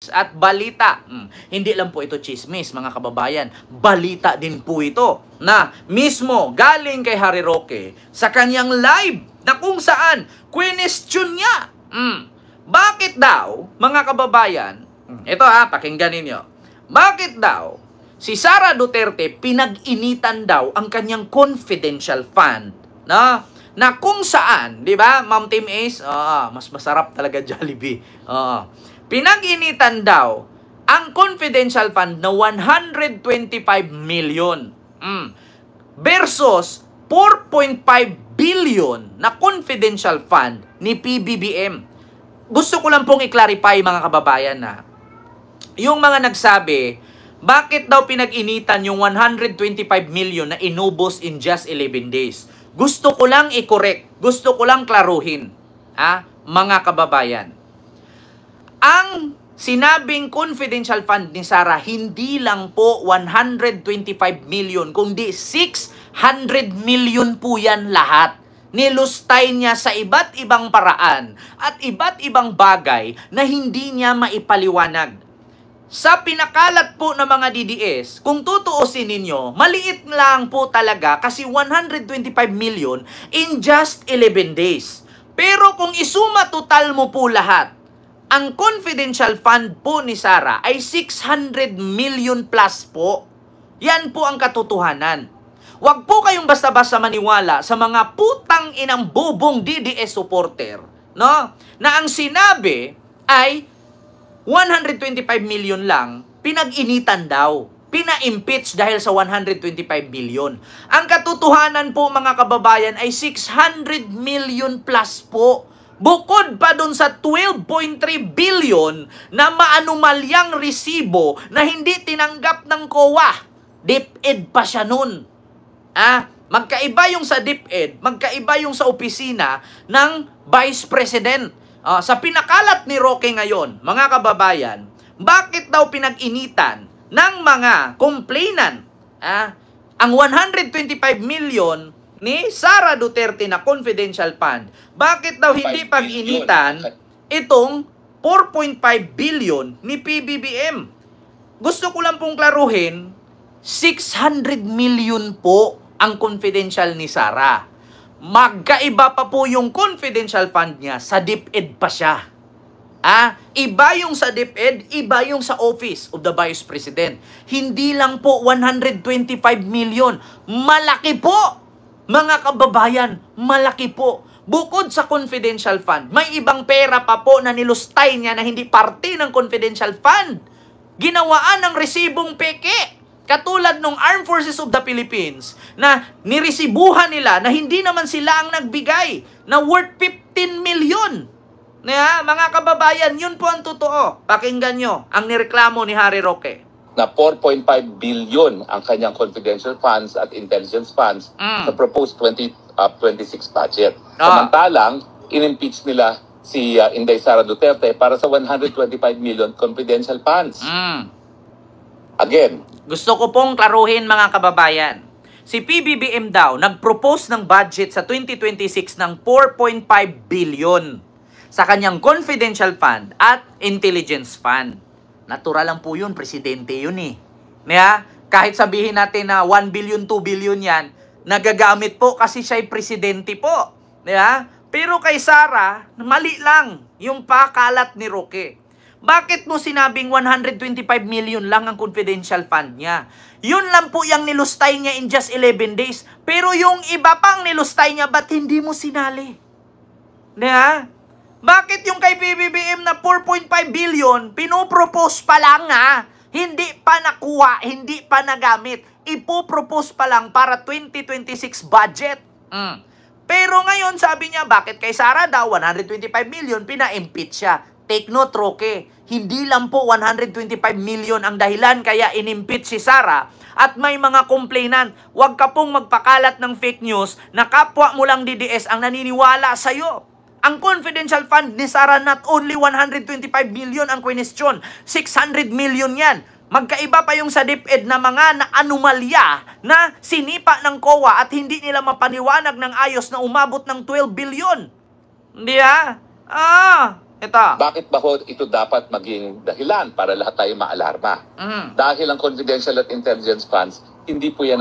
at balita. Hindi lang po ito chismis, mga kababayan. Balita din po ito na mismo galing kay Harry Roque sa kanyang live na kung saan question niya. Bakit daw, mga kababayan, ito pakinggan ninyo. Bakit daw si Sara Duterte pinag-initan daw ang kanyang confidential fund, na kung saan, di ba, Ma'am Team Ace, mas masarap talaga Jollibee. Pinag-initan daw ang confidential fund na 125 million versus 4.5 billion na confidential fund ni PBBM. Gusto ko lang pong i-clarify, mga kababayan, na yung mga nagsabi, bakit daw pinag-initan yung 125 million na inubos in just 11 days? Gusto ko lang i-correct. Gusto ko lang klaruhin, mga kababayan. Ang sinabing confidential fund ni Sara, hindi lang po 125 million, kundi 600 million po yan lahat. Nilustay niya sa iba't ibang paraan at iba't ibang bagay na hindi niya maipaliwanag. Sa pinakalat po ng mga DDS, kung tutuusin ninyo, maliit lang po talaga kasi 125 million in just 11 days. Pero kung isuma total mo po lahat, ang confidential fund po ni Sara ay 600 million plus po. Yan po ang katotohanan. Huwag po kayong basta-basta maniwala sa mga putang inang bubong DDS supporter, na ang sinabi ay 125 million lang, pinag-initan daw. Pina-impeach dahil sa 125 billion. Ang katotohanan po, mga kababayan, ay 600 million plus po. Bukod pa dun sa 12.3 billion na maanumalyang resibo na hindi tinanggap ng COA. DepEd pa siya nun. Magkaiba yung sa DepEd, magkaiba yung sa opisina ng Vice President. Sa pinakalat ni Roque ngayon, mga kababayan, bakit daw pinag-initan ng mga complainant ang 125 million ni Sara Duterte na confidential fund? Bakit daw hindi pag-initan itong 4.5 billion ni PBBM? Gusto ko lang pong klaruhin, 600 million po ang confidential ni Sara. Magkaiba pa po yung confidential fund niya, sa DepEd pa siya. Iba yung sa DepEd, iba yung sa Office of the Vice President. Hindi lang po 125 million. Malaki po, mga kababayan, malaki po. Bukod sa confidential fund, may ibang pera pa po na nilustay niya na hindi parte ng confidential fund. Ginawaan ng resibong peke. Katulad ng Armed Forces of the Philippines na niresibuhan nila na hindi naman sila ang nagbigay na worth 15 million. Mga kababayan, yun po ang totoo. Pakinggan nyo ang nireklamo ni Harry Roque. Na 4.5 billion ang kanyang confidential funds at intelligence funds sa proposed 2026 budget. Samantalang, in-impeach nila si Inday Sara Duterte para sa 125 million confidential funds. Again, gusto ko pong klaruhin, mga kababayan. Si PBBM daw nag-propose ng budget sa 2026 ng 4.5 billion sa kanyang confidential fund at intelligence fund. Natural lang po yun, presidente yun eh. Kahit sabihin natin na 1 billion, 2 billion yan, nagagamit po kasi siya'y presidente po. Pero kay Sara, mali lang yung pakalat ni Roque. Bakit mo sinabing 125 million lang ang confidential fund niya? Yun lang po yung nilustay niya in just 11 days. Pero yung iba pang nilustay niya, ba't hindi mo sinali? Bakit yung kay PBBM na 4.5 billion, pinopropose pa lang hindi pa nakuha, hindi pa nagamit. Ipopropose pa lang para 2026 budget. Pero ngayon, sabi niya, bakit kay Sara daw 125 million, pina-impeach siya. Take note, Roque, hindi lang po 125 million ang dahilan kaya inimpeach si Sara at may mga complainant. Huwag ka pong magpakalat ng fake news na kapwa mo lang DDS ang naniniwala sa'yo. Ang confidential fund ni Sara, not only 125 million ang question, 600 million yan. Magkaiba pa yung sa DepEd na mga anomalya na sinipa ng COA at hindi nila mapaniwanag ng ayos na umabot ng 12 billion. Hindi Ito. Bakit ba ho ito dapat maging dahilan para lahat tayo maalarma? Dahil ang confidential at intelligence funds, hindi po yan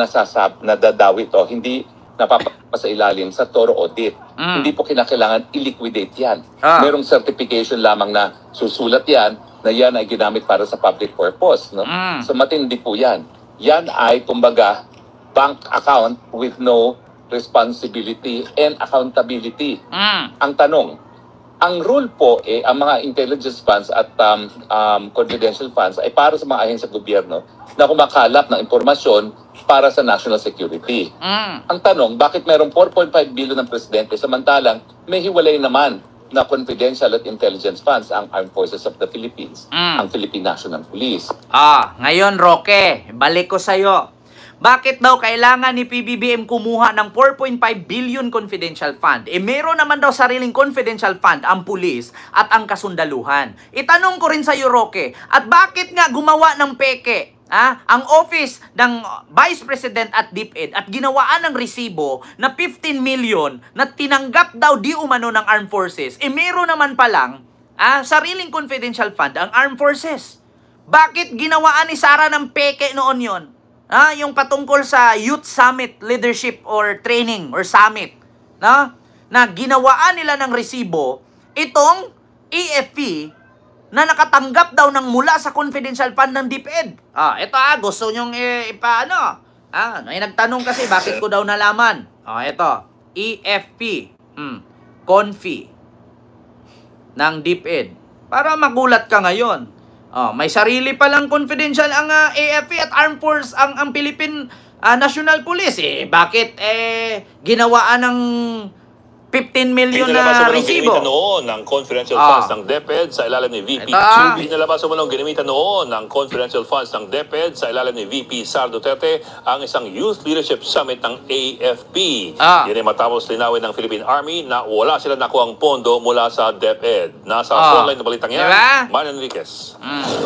nadadawit o hindi napapasailalim sa thorough audit. Hindi po kinakailangan i-liquidate yan. Merong certification lamang na susulat yan na yan ay ginamit para sa public purpose. No? So matindi po yan. Yan ay, kumbaga, bank account with no responsibility and accountability. Ang tanong, ang rule po, ang mga intelligence funds at confidential funds ay para sa mga ahensya gobyerno na kumakalap ng impormasyon para sa national security. Ang tanong, bakit merong 4.5 billion ng presidente samantalang may hiwalay naman na confidential at intelligence funds ang Armed Forces of the Philippines, ang Philippine National Police? Ngayon, Roque, balik ko sa'yo. Bakit daw kailangan ni PBBM kumuha ng 4.5 billion confidential fund? Meron naman daw sariling confidential fund ang pulis at ang kasundaluhan. Itanong ko rin sa iyo, Roque, at bakit nga gumawa ng peke ang office ng Vice President at DepEd at ginawaan ng resibo na 15 million na tinanggap daw di umano ng Armed Forces? Meron naman palang sariling confidential fund ang Armed Forces. Bakit ginawaan ni Sara ng peke noon yon? Yung patungkol sa Youth Summit Leadership or Training or Summit, na ginawaan nila ng resibo itong AFP na nakatanggap daw ng mula sa confidential fund ng DepEd. Ito gusto nyong ipaano? May nagtanong kasi bakit ko daw nalaman. Ito, EFP, Confi ng DepEd. Para magulat ka ngayon. May sarili palang confidential ang AFP at Armed Force ang Philippine National Police. Bakit ginawaan ng 15 million na resibo? Ginamit noon ng confidential funds ng DepEd sa ilalim ni VP. Pinalabas mo ginamitan noon ng confidential funds ng DepEd sa ilalim ni VP Sara Duterte ang isang Youth Leadership Summit ng AFP. Yan ay matapos linawin ng Philippine Army na wala sila nakuhang pondo mula sa DepEd. Nasa online na balitang yan, Marian Enriquez.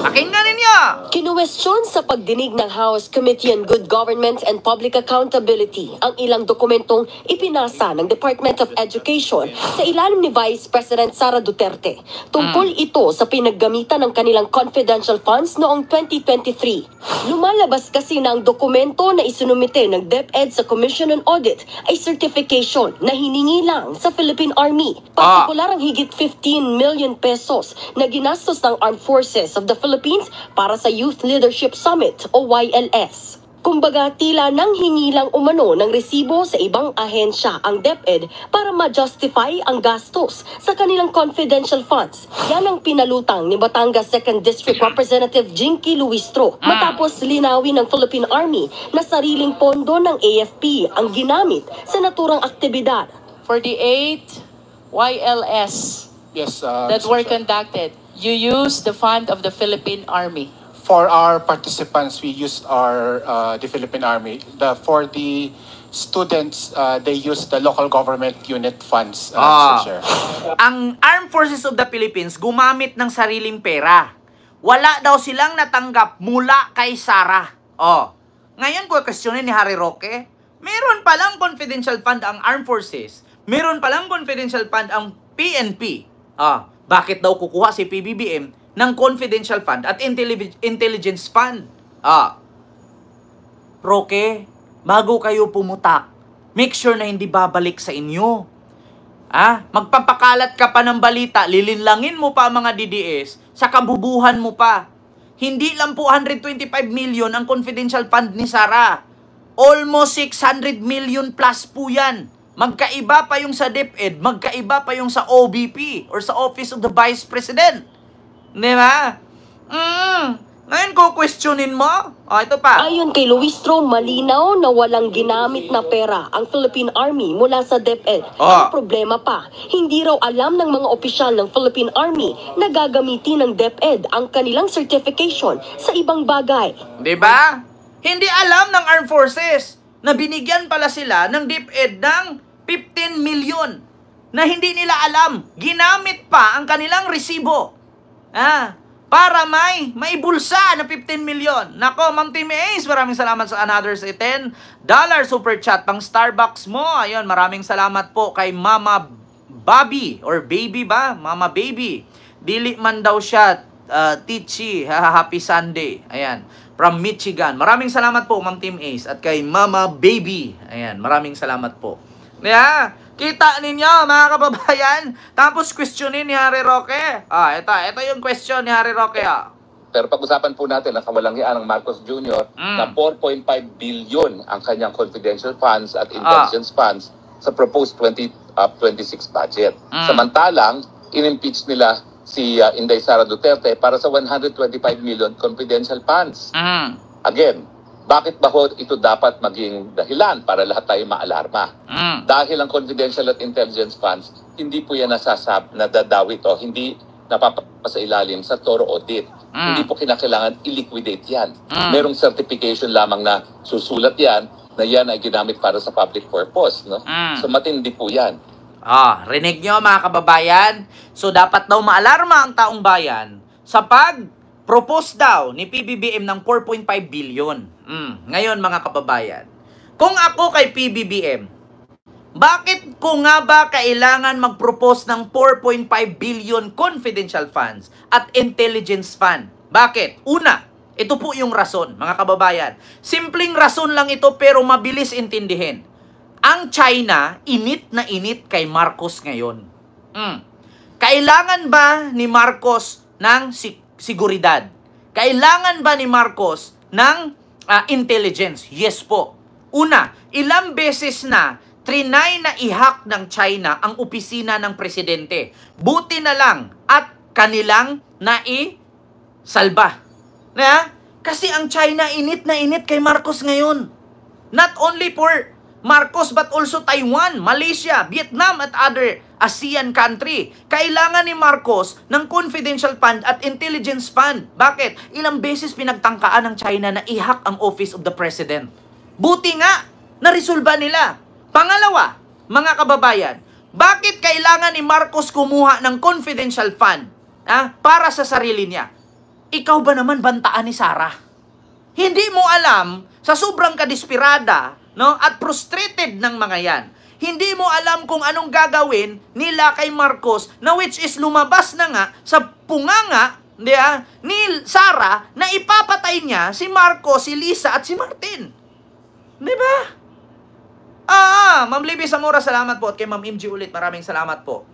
Pakinggan ninyo! Kinuwestiyon sa pagdinig ng House Committee on Good Government and Public Accountability ang ilang dokumentong ipinasa ng Department of Education sa ilalim ni Vice President Sara Duterte. Tungkol ito sa pinaggamitan ng kanilang confidential funds noong 2023. Lumalabas kasi na ang dokumento na isinumite ng DepEd sa Commission on Audit ay certification na hiningi lang sa Philippine Army. Partikular ang higit 15 million pesos na ginastos ng Armed Forces of the Philippines para sa Youth Leadership Summit o YLS. Kumbaga, tila nang hingi lang umano ng resibo sa ibang ahensya ang DepEd para ma-justify ang gastos sa kanilang confidential funds. Yan ang pinalutang ni Batangas 2nd District Representative Jinky Luistro matapos linawin ng Philippine Army na sariling pondo ng AFP ang ginamit sa naturang aktibidad. For the 8 YLS that were conducted, you used the fund of the Philippine Army. For our participants, we used the Philippine Army. For the students, they used the local government unit funds. Ang Armed Forces of the Philippines gumamit ng sariling pera. Wala daw silang natanggap mula kay Sara. Ngayon ko questionin ni Harry Roque, meron palang confidential fund ang Armed Forces. Meron palang confidential fund ang PNP. Bakit daw kukuha si PBBM ng confidential fund at intelligence fund? Roque, bago kayo pumutak, make sure na hindi babalik sa inyo. Magpapakalat ka pa ng balita, lilinlangin mo pa ang mga DDS, sa kabubuhan mo pa. Hindi lang po 125 million ang confidential fund ni Sara. Almost 600 million plus po yan. Magkaiba pa yung sa DepEd, magkaiba pa yung sa OBP or sa Office of the Vice President. Di ba? Ngayon ko questionin mo. Ito pa. Ayon kay Luistro, malinaw na walang ginamit na pera ang Philippine Army mula sa DepEd. Ang problema pa, hindi raw alam ng mga opisyal ng Philippine Army na gagamitin ng DepEd ang kanilang certification sa ibang bagay. Di ba? Hindi alam ng Armed Forces na binigyan pala sila ng DepEd ng 15 million na hindi nila alam. Ginamit pa ang kanilang resibo. Para may bulsa na 15 million. Nako, Ma'am Timmy Ace, maraming salamat sa another $10 super chat pang Starbucks mo. Ayun, maraming salamat po kay Mama Bobby or Baby ba? Mama Baby. Dili man daw siya, Tichi, happy Sunday. Ayan, from Michigan. Maraming salamat po, Ma'am Team Ace. At kay Mama Baby. Ayan, maraming salamat po. Yeah, kita ninyo, mga kababayan. Tapos, questionin ni Harry Roque. Ito yung question ni Harry Roque. Pero pag-usapan po natin ang kawalangian ng Marcos Jr. na 4.5 billion ang kanyang confidential funds at intelligence funds sa proposed 2026 budget. Samantalang, in-impeach nila si Inday Sara Duterte para sa 125 million confidential funds. Again, bakit ba ito dapat maging dahilan para lahat tayo maalarma? Dahil ang confidential at intelligence funds, hindi po yan nadadawit o hindi napapasa ilalim sa thorough audit. Hindi po kinakailangan i-liquidate yan. Merong certification lamang na susulat yan na yan ay ginamit para sa public purpose. No? So matindi po yan. Rinig nyo mga kababayan. So dapat daw maalarma ang taong bayan sa pag-propose daw ni PBBM ng 4.5 billion. Ngayon mga kababayan, kung ako kay PBBM, bakit ko nga ba kailangan mag-propose ng 4.5 billion confidential funds at intelligence fund? Bakit? Una, ito po yung rason, mga kababayan. Simpleng rason lang ito pero mabilis intindihin. Ang China, init na init kay Marcos ngayon. Kailangan ba ni Marcos ng seguridad? Kailangan ba ni Marcos ng intelligence? Yes po. Una, ilang beses na trinay na i-hack ng China ang opisina ng presidente. Buti na lang at kanilang naisalba. Kasi ang China init na init kay Marcos ngayon. Not only for Marcos but also Taiwan, Malaysia, Vietnam at other ASEAN country. Kailangan ni Marcos ng confidential fund at intelligence fund. Bakit? Ilang beses pinagtangkaan ng China na i-hack ang office of the president. Buti nga, naresolba nila. Pangalawa, mga kababayan, bakit kailangan ni Marcos kumuha ng confidential fund para sa sarili niya? Ikaw ba naman bantaan ni Sara? Hindi mo alam, sa sobrang kadesperada at frustrated ng mga yan, hindi mo alam kung anong gagawin nila kay Marcos na which is lumabas na nga sa punganga ni Sara na ipapatay niya si Marcos, si Lisa at si Martin. Diba? Ma'am Libby Zamora, salamat po. At kay Ma'am MG ulit, maraming salamat po.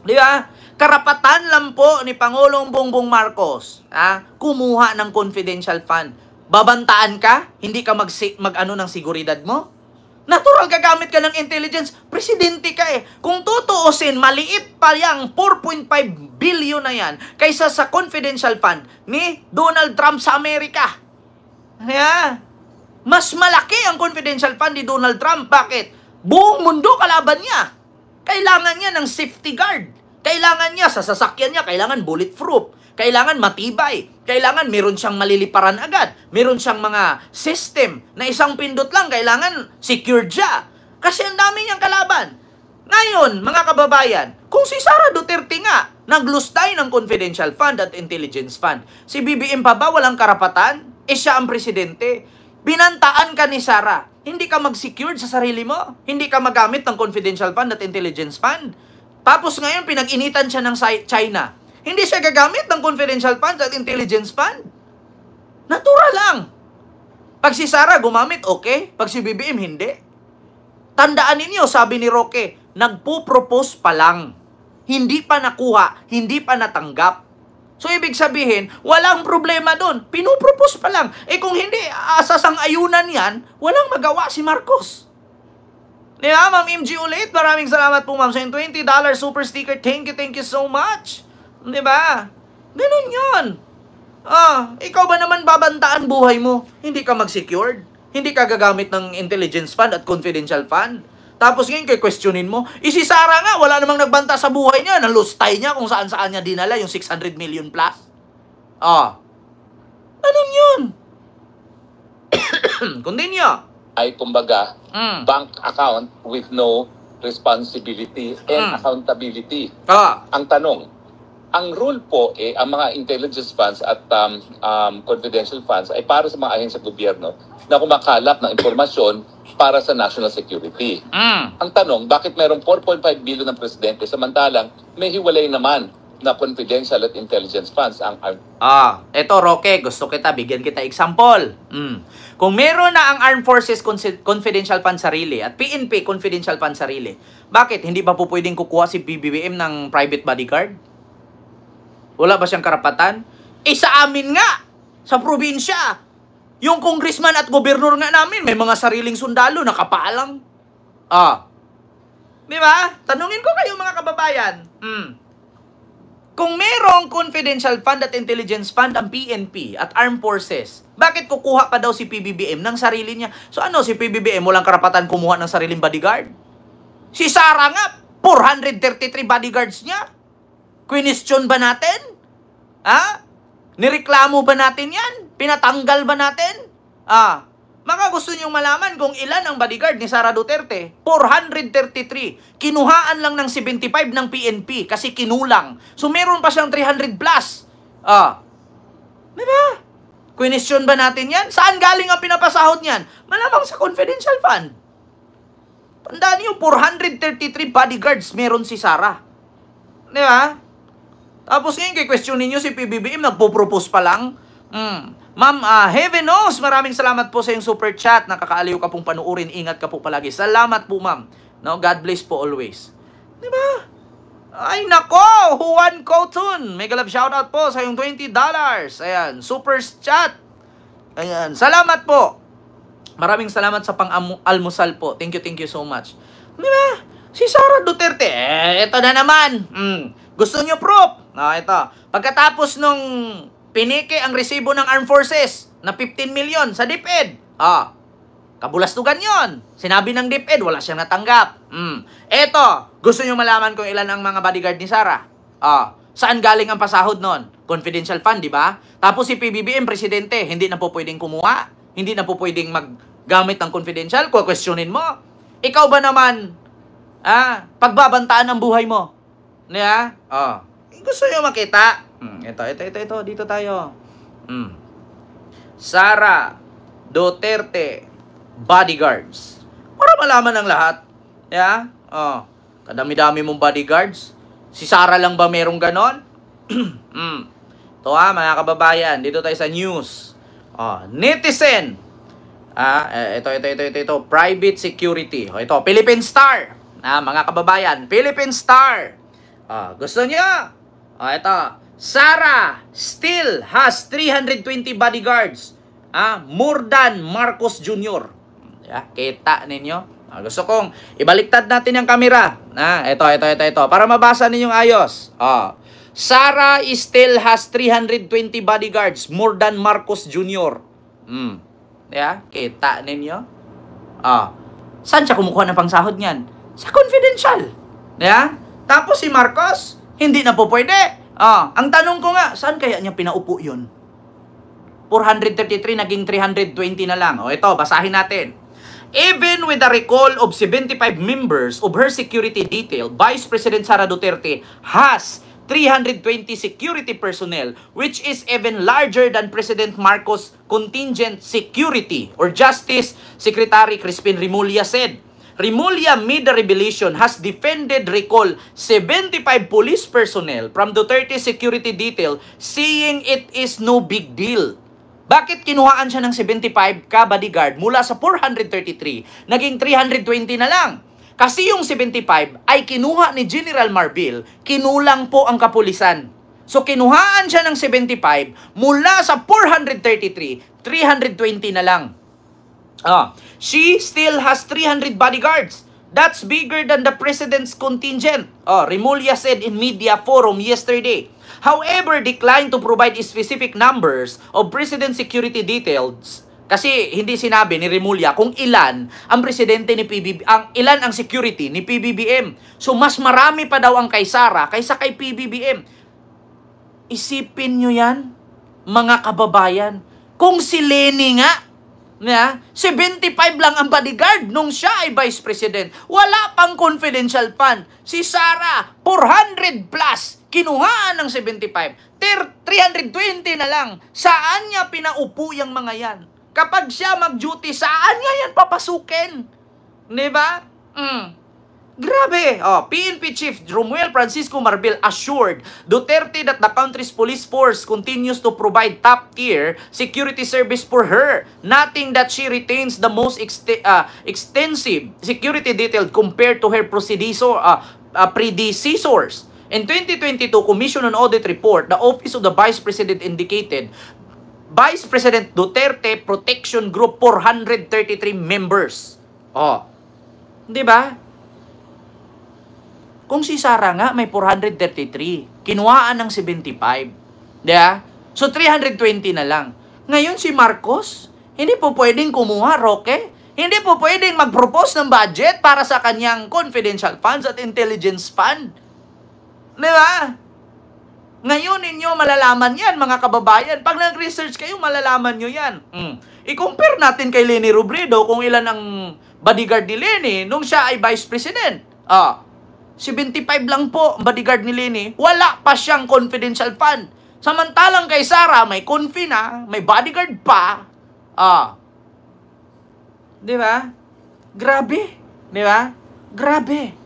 Di ba? Karapatan lang po ni Pangulong Bongbong Marcos kumuha ng confidential fund. Babantaan ka? Hindi ka mag-ano ng seguridad mo? Natural gagamit ka ng intelligence. Presidente ka eh. Kung tutuusin, maliit pa yung 4.5 billion na yan kaysa sa confidential fund ni Donald Trump sa Amerika. Mas malaki ang confidential fund ni Donald Trump. Bakit? Buong mundo kalaban niya. Kailangan niya ng safety guard. Kailangan niya sa sasakyan niya, kailangan bulletproof. Kailangan matibay. Kailangan meron siyang maliliparan agad. Meron siyang mga system na isang pindot lang, kailangan secured siya. Kasi ang dami niyang kalaban. Ngayon, mga kababayan, kung si Sara Duterte nga, naglustay ng confidential fund at intelligence fund, si BBM pa ba walang karapatan? Siya ang presidente. Binantaan ka ni Sara. Hindi ka mag-secured sa sarili mo. Hindi ka magamit ng confidential fund at intelligence fund. Tapos ngayon, pinag-initan siya ng China. Hindi siya gagamit ng confidential funds at intelligence fund. Natural lang. Pag si Sara gumamit, okay. Pag si BBM, hindi. Tandaan ninyo, sabi ni Roque, nagpo-propose pa lang. Hindi pa nakuha, hindi pa natanggap. So, ibig sabihin, walang problema doon. Pinupropose pa lang. Kung hindi, sasang-ayunan yan, walang magawa si Marcos. Di ba, Ma'am MG ulit? Maraming salamat po, Ma'am. Sa $20 super sticker, thank you so much. Di ba? Ganun yun. Ikaw ba naman babantaan buhay mo? Hindi ka mag-secured? Hindi ka gagamit ng intelligence fund at confidential fund? Tapos ngayon kay questionin mo, si Sara nga, wala namang nagbanta sa buhay niya, nalustay niya kung saan-saan niya dinala yung 600 million plus. Anong yun? Continue. Ay kumbaga, bank account with no responsibility and accountability. Ang tanong, ang rule po, ang mga intelligence funds at confidential funds ay para sa mga ahensya gobyerno na kumakalap ng impormasyon para sa national security. Ang tanong, bakit mayroong 4.5 billion ng presidente samantalang may hiwalay naman na confidential at intelligence funds ang eto Roque, gusto bigyan kita example. Kung meron na ang Armed Forces Confidential Fund sarili at PNP Confidential Fund sarili, bakit hindi ba po pwedeng kukuha si PBBM ng private bodyguard? Wala ba siyang karapatan? Sa amin nga, sa probinsya, yung congressman at gobernur nga namin, may mga sariling sundalo, nakapalang. Di ba? Tanungin ko kayo mga kababayan. Kung merong confidential fund at intelligence fund ang PNP at armed forces, bakit kukuha pa daw si PBBM ng sarili niya? So ano, si PBBM walang karapatan kumuha ng sariling bodyguard? Si Sara nga, 433 bodyguards niya. Question ba natin? Nireklamo ba natin yan? Pinatanggal ba natin? Mga gusto niyong malaman kung ilan ang bodyguard ni Sara Duterte? 433. Kinuhaan lang ng 75 ng PNP kasi kinulang. So meron pa siyang 300 plus. Diba? Question ba natin yan? Saan galing ang pinapasahod niyan? Malamang sa confidential fund. Tandaan niyo, 433 bodyguards meron si Sara. Diba? Tapos ngayon, kay-question ninyo si PBBM, nagpo-propose pa lang. Ma'am, Heaven knows, maraming salamat po sa yung super chat. Nakakaaliw ka pong panuurin. Ingat ka po palagi. Salamat po, ma'am. No, God bless po always. Diba? Ay, nako! Juan Cotton. Mega love shoutout po sa yung $20. Ayan, super chat. Ayan, salamat po. Maraming salamat sa pang-almusal po. Thank you so much. Diba? Si Sara Duterte, ito na naman. Gusto nyo proof? Ito. Pagkatapos nung pinike ang resibo ng Armed Forces na 15 million sa DepEd. Kabulastugan yon. Sinabi ng DepEd, wala siyang natanggap. Eto, gusto nyo malaman kung ilan ang mga bodyguard ni Sara? Saan galing ang pasahod nun? Confidential fund, di ba? Tapos si PBBM, presidente, hindi na po pwedeng kumuha. Hindi na po pwedeng maggamit ng confidential. Questionin mo. Ikaw ba naman, pagbabantaan ang buhay mo? Diba? Gusto nyo makita? Ito. Dito tayo. Sara Duterte bodyguards. Para malaman ng lahat. Yeah? Kadami-dami mong bodyguards. Si Sara lang ba merong ganon? Ito mga kababayan. Dito tayo sa news. Netizen. Ito. Private security. Ito, Philippine Star. Mga kababayan. Philippine Star. Gusto niya? Ito. Sara still has 320 bodyguards. More than Marcos Jr. Kita ninyo? Gusto kong ibaliktad natin yung camera. Ito. Para mabasa ninyong ayos. Sara still has 320 bodyguards. More than Marcos Jr. Kita ninyo? Saan siya kumukuha ng pangsahod niyan? Sa confidential. Tapos si Marcos, hindi na po pwede. Ang tanong ko nga, saan kaya niya pinaupo yun? 433 naging 320 na lang. Ito, basahin natin. Even with the recall of 75 members of her security detail, Vice President Sara Duterte has 320 security personnel, which is even larger than President Marcos' contingent security, or Justice Secretary Crispin Remulla said. Remulla made the revelation, has defended recall 75 police personnel from Duterte security detail, saying it is no big deal. Bakit kinuhaan siya ng 75 ka-bodyguard mula sa 433, naging 320 na lang? Kasi yung 75 ay kinuha ni General Marbil, kinulang po ang kapulisan. So kinuhaan siya ng 75 mula sa 433, 320 na lang. She still has 300 bodyguards. That's bigger than the president's contingent. Remulla said in media forum yesterday. However, declined to provide specific numbers of president security details. Kasi hindi sinabi ni Remulla kung ilan ang presidente ni ilan ang security ni PBBM. So mas marami pa daw ang kay Sara kaysa kay PBBM. Isipin nyo yan, mga kababayan. Kung si Lenny nga, 75 lang ang bodyguard nung siya ay vice president. Wala pang confidential fund. Si Sara, 400 plus. Kinuhaan ng 75. 320 na lang. Saan niya pinaupo yung mga yan? Kapag siya mag-duty, saan niya yan papasukin? Diba? Grabe! PNP Chief Romuel Francisco Marbel assured Duterte that the country's police force continues to provide top-tier security service for her, noting that she retains the most extensive security detail compared to her predecessors. In 2022 Commission on Audit Report, the Office of the Vice President indicated Vice President Duterte Protection Group 433 members. Di ba? Kung si Sara nga may 433, kinuhaan ng 75. Diba? So 320 na lang. Ngayon si Marcos, hindi po pwedeng kumuha, Roque. Hindi po pwedeng mag-propose ng budget para sa kanyang confidential funds at intelligence fund. Diba? Ngayon ninyo malalaman yan, mga kababayan. Pag nag-research kayo, malalaman nyo yan. I-compare natin kay Leni Robredo kung ilan ang bodyguard ni Leni nung siya ay Vice President. 75 lang po ang bodyguard ni Leni. Wala pa siyang confidential fund. Samantalang kay Sara, may confi na, may bodyguard pa. Di ba? Grabe. Di ba? Grabe.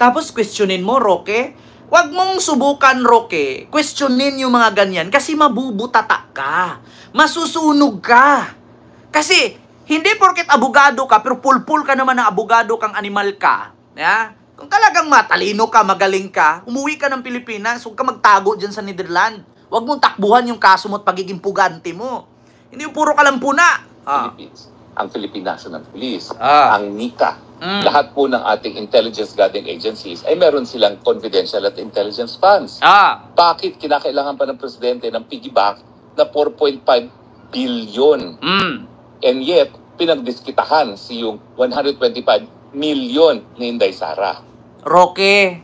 Tapos questionin mo, Roque. Huwag mong subukan, Roque. Questionin yung mga ganyan kasi mabubutata ka. Masusunog ka. Kasi, hindi porket abogado ka, pero pulpul ka naman ng abogado kang animal ka. Yeah? Kung talagang matalino ka, magaling ka, umuwi ka ng Pilipinas, huwag ka magtago dyan sa Netherlands. Huwag mong takbuhan yung kaso mo at pagiging pugante mo. Hindi yung puro ka lang puna. Philippines, ang Philippine National Police, ang NICA, lahat po ng ating intelligence gathering agencies ay meron silang confidential at intelligence funds. Bakit kinakailangan pa ng presidente ng piggyback na 4.5 billion? And yet, pinagdiskitahan si yung 125 million ni Inday Sara. Roque,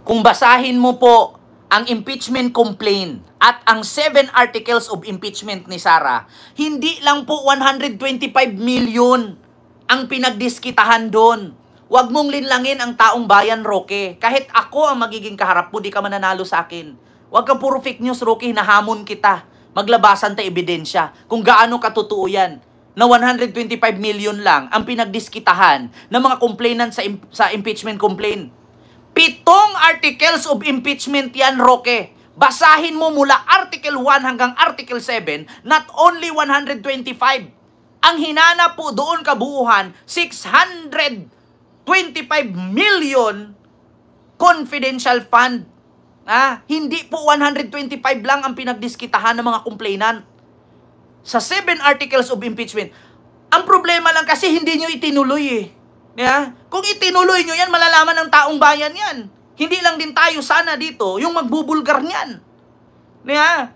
kung basahin mo po ang impeachment complaint at ang 7 articles of impeachment ni Sara, hindi lang po 125 million ang pinagdiskitahan doon. Huwag mong linlangin ang taong bayan, Roque. Kahit ako ang magiging kaharap mo, di ka mananalo sa akin. Huwag ka puro fake news, Roque. Nahamon kita. Maglabasan tayo ebidensya kung gaano katotoo yan. Na 125 million lang ang pinagdiskitahan ng mga complainant sa impeachment complaint. 7 articles of impeachment yan, Roque. Basahin mo mula Article 1 hanggang Article 7, not only 125. Ang hinanap po doon kabuuhan, 625 million confidential fund. Hindi po 125 lang ang pinagdiskitahan ng mga complainant. Sa 7 articles of impeachment. Ang problema lang kasi hindi nyo itinuloy eh. Yeah? Kung itinuloy nyo yan, malalaman ng taong bayan yan. Hindi lang din tayo sana dito yung magbubulgar niyan. Yeah?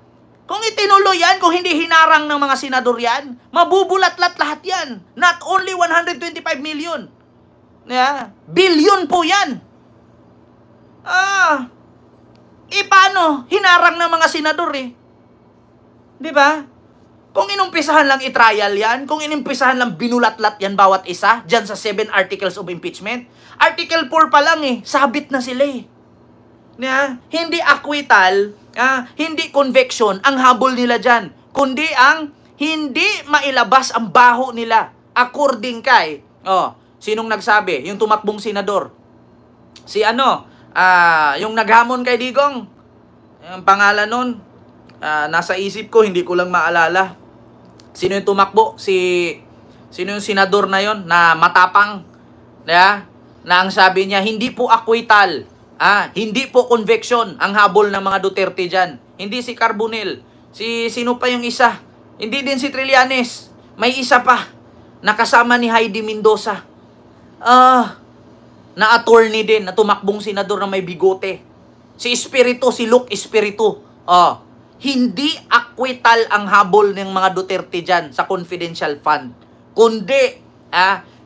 Kung itinuloy yan, kung hindi hinarang ng mga senador yan, mabubulat-lat lahat yan. Not only 125 million. Yeah? Billion po yan. Paano? Hinarang ng mga senador eh. Di ba? Kung inumpisahan lang i-trial yan, kung inumpisahan lang binulat-lat yan bawat isa, dyan sa 7 articles of impeachment, Article 4 pa lang eh, sabit na sila eh. Hindi acquittal, hindi conviction ang habol nila dyan, kundi ang hindi mailabas ang baho nila. According kay, sinong nagsabi? Yung tumakbong senador. Si yung naghamon kay Digong, yung pangalan nun, nasa isip ko, hindi ko lang maalala. Sino yung tumakbo? Sino yung senador na yon na matapang? Na ang sabi niya, hindi po acquittal. Hindi po conviction ang habol ng mga Duterte dyan. Hindi si Carbonell. Sino pa yung isa? Hindi din si Trillanes. May isa pa. Nakasama ni Heidi Mendoza. Na attorney din, na tumakbong senador na may bigote. Si Espiritu, si Luke Espiritu. Hindi acquittal ang habol ng mga Duterte dyan sa confidential fund. Kundi,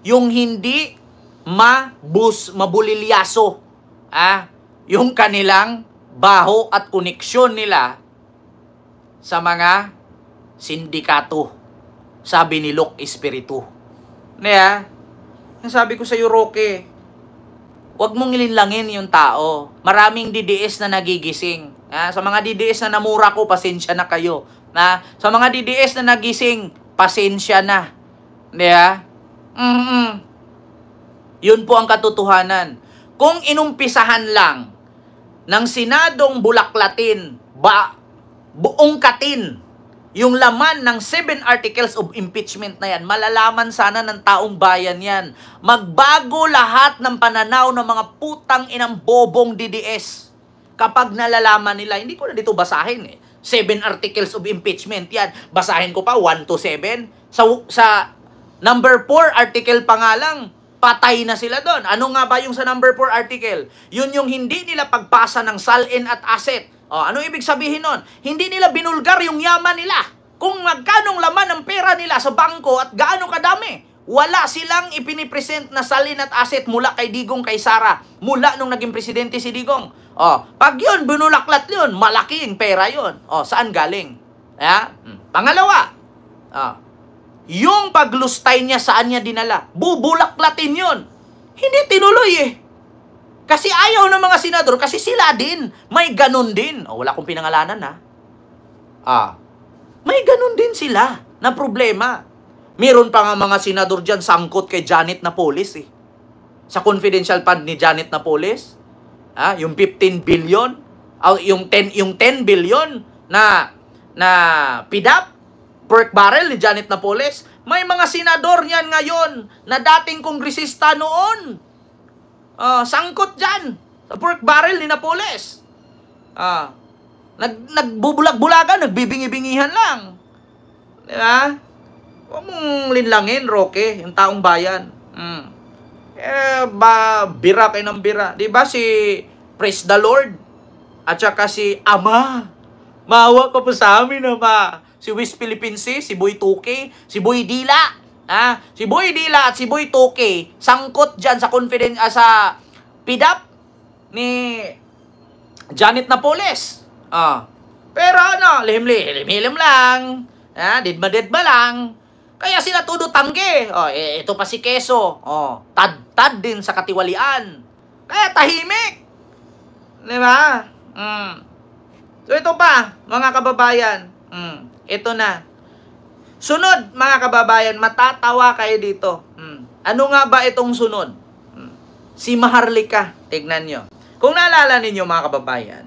yung hindi mabulilyaso yung kanilang baho at koneksyon nila sa mga sindikato. Sabi ni Luke Espiritu. Sabi ko sa iyo, Roque, huwag mong ilinlangin yung tao. Maraming DDS na nagigising. Sa mga DDS na namura ko, pasensya na kayo. Sa mga DDS na nagising, pasensya na. Yun po ang katotohanan. Kung inumpisahan lang ng Senadong bulaklatin, buong katin, yung laman ng 7 articles of impeachment na yan, malalaman sana ng taong bayan yan. Magbago lahat ng pananaw ng mga putang inang bobong DDS. Kapag nalalaman nila, hindi ko na dito basahin eh. 7 articles of impeachment yan. Basahin ko pa, 1 to 7. Sa number 4 article pa nga lang, patay na sila doon. Ano nga ba yung sa number 4 article? Yun yung hindi nila pagpasa ng salin at asset. Ano ibig sabihin nun? Hindi nila binulgar yung yaman nila. Kung magkanong laman ng pera nila sa bangko at gaano kadami. Wala silang ipinipresent na salin at asset mula kay Digong, kay Sara. Mula nung naging presidente si Digong. Pag yun, binulaklat yun, malaking pera yun. Saan galing? Pangalawa, yung paglustay niya, saan niya dinala? Bubulaklatin yun. Hindi tinuloy eh. Kasi ayaw ng mga senador, kasi sila din. May ganun din. Wala akong pinangalanan may ganun din sila na problema. Meron pa nga mga senador dyan sangkot kay Janet Napoles eh. Sa confidential fund ni Janet Napoles. Yung 15 billion, yung 10 billion na PDAP, pork barrel ni Janet Napoles. May mga senador niyan ngayon na dating kongresista noon. Sangkot dyan sa pork barrel ni Napoles. Nagbubulag-bulagan, nagbibingi-bingihan lang. Diba? Huwag mong linlangin, Roque, yung taong bayan. Bira kayo ng bira. Diba si Praise the Lord at saka si Ama? Maawa ka po sa amin, Ama. Si West Philippine Sea, si Boy Tuke, si Boy Dila. Si Boy Dila at si Boy Tuke, sangkot dyan sa sa PDAP ni Janet Napoles. Pero lihim-lihim lang. Didma-didma lang. Kaya sila todo tangge. Ito pa si Keso. Tad din sa katiwalian. Kaya tahimik. Diba? So ito pa, mga kababayan. Ito na. Sunod, mga kababayan, matatawa kayo dito. Ano nga ba itong sunod? Si Maharlika. Tignan nyo. Kung naalala ninyo, mga kababayan,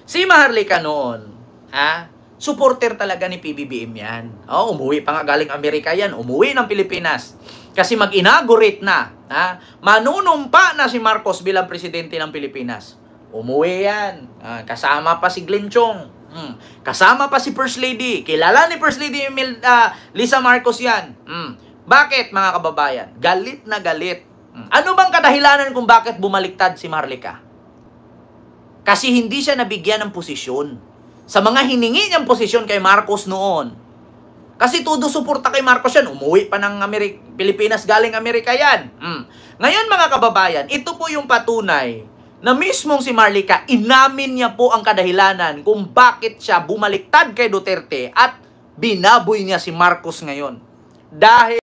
si Maharlika noon, supporter talaga ni PBBM yan. Umuwi pa nga galing Amerika yan. Umuwi ng Pilipinas. Kasi mag-inaugurate na. Manunumpa na si Marcos bilang presidente ng Pilipinas. Umuwi yan. Kasama pa si Glenn Chong. Kasama pa si First Lady. Kilala ni First Lady Lisa Marcos yan. Bakit, mga kababayan? Galit na galit. Ano bang kadahilanan kung bakit bumaliktad si Maharlika? Kasi hindi siya nabigyan ng posisyon. Sa mga hiningi niyang posisyon kay Marcos noon. Kasi todo suporta kay Marcos yan. Umuwi pa ng Pilipinas, galing Amerika yan. Ngayon, mga kababayan, ito po yung patunay na mismong si Maharlika, inamin niya po ang kadahilanan kung bakit siya bumaliktad kay Duterte at binaboy niya si Marcos ngayon. Dahil